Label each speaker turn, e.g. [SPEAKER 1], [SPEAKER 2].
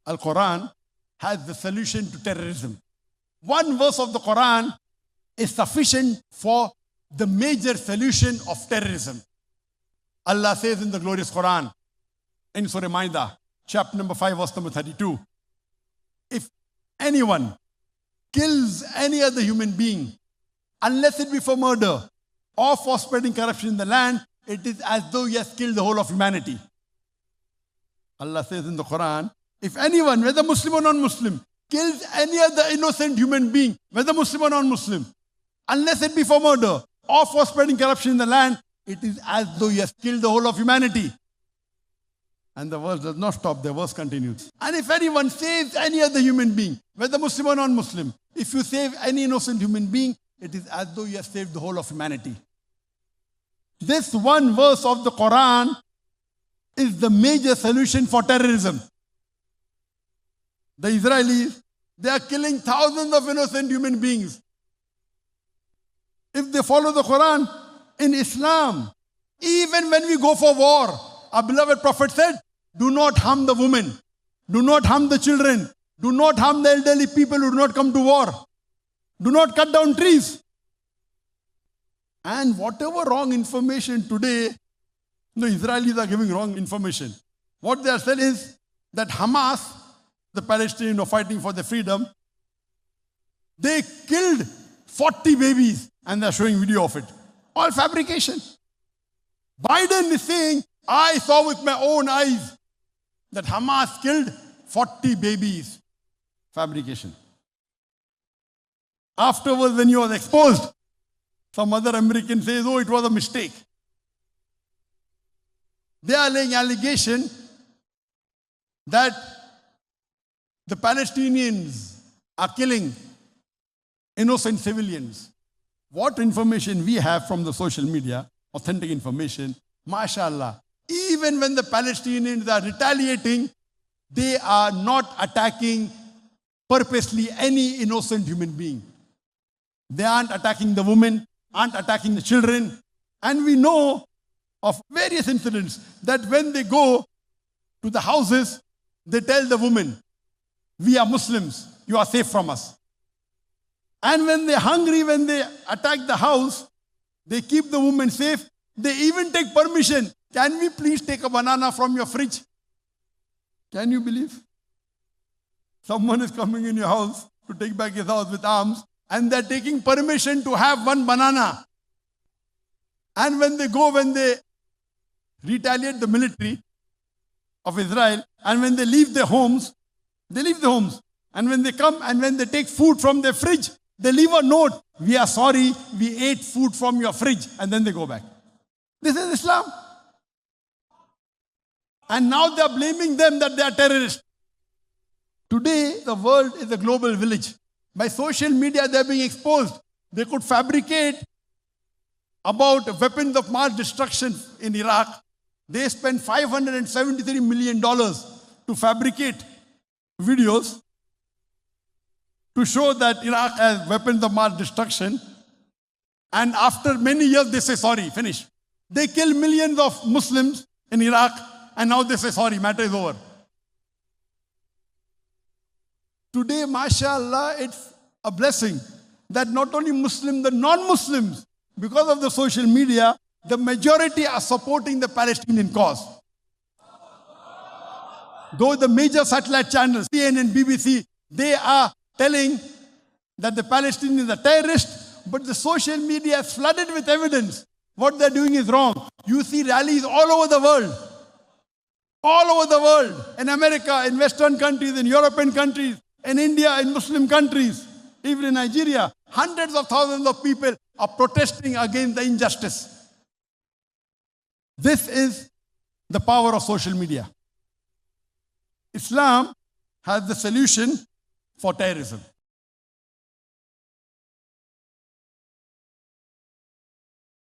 [SPEAKER 1] Al-Quran has the solution to terrorism. One verse of the Quran is sufficient for the major solution of terrorism. Allah says in the glorious Quran, in Surah Ma'idah, chapter number 5, verse number 32, if anyone kills any other human being, unless it be for murder or for spreading corruption in the land, it is as though he has killed the whole of humanity. Allah says in the Quran, if anyone, whether Muslim or non-Muslim, kills any other innocent human being, whether Muslim or non-Muslim, unless it be for murder or for spreading corruption in the land, it is as though he has killed the whole of humanity. And the verse does not stop, the verse continues. And if anyone saves any other human being, whether Muslim or non-Muslim, if you save any innocent human being, it is as though you have saved the whole of humanity. This one verse of the Quran is the major solution for terrorism. The Israelis, they are killing thousands of innocent human beings. If they follow the Quran, in Islam, even when we go for war, our beloved Prophet said, do not harm the women, do not harm the children, do not harm the elderly people who do not come to war, do not cut down trees. And whatever wrong information today, the Israelis are giving wrong information. What they are saying is that Hamas, the Palestinians fighting for their freedom, they killed 40 babies and they are showing video of it. All fabrication. Biden is saying, I saw with my own eyes that Hamas killed 40 babies. Fabrication. Afterwards, when he was exposed, some other American says, oh, it was a mistake. They are laying allegation that the Palestinians are killing innocent civilians. What information we have from the social media, authentic information, mashallah, even when the Palestinians are retaliating, they are not attacking purposely any innocent human being. They aren't attacking the women, aren't attacking the children. And we know of various incidents that when they go to the houses, they tell the women, we are Muslims, you are safe from us. And when they're hungry, when they attack the house, they keep the woman safe. They even take permission. Can we please take a banana from your fridge? Can you believe? Someone is coming in your house to take back his house with arms, and they're taking permission to have one banana. And when they go, when they retaliate the military of Israel, and when they leave their homes, they leave the homes. And when they come and when they take food from their fridge, they leave a note, we are sorry, we ate food from your fridge, and then they go back. This is Islam. And now they are blaming them that they are terrorists. Today, the world is a global village. By social media, they are being exposed. They could fabricate about weapons of mass destruction in Iraq. They spent $573 million to fabricate videos to show that Iraq has weapons of mass destruction. And after many years, they say, sorry, finish. They kill millions of Muslims in Iraq, and now they say, sorry, matter is over. Today, mashallah, it's a blessing that not only Muslims, the non-Muslims, because of the social media, the majority are supporting the Palestinian cause. Though the major satellite channels, CNN, BBC, they are telling that the Palestinians are terrorists, but the social media is flooded with evidence. What they're doing is wrong. You see rallies all over the world. All over the world. In America, in Western countries, in European countries, in India, in Muslim countries, even in Nigeria, hundreds of thousands of people are protesting against the injustice. This is the power of social media. Islam has the solution for terrorism.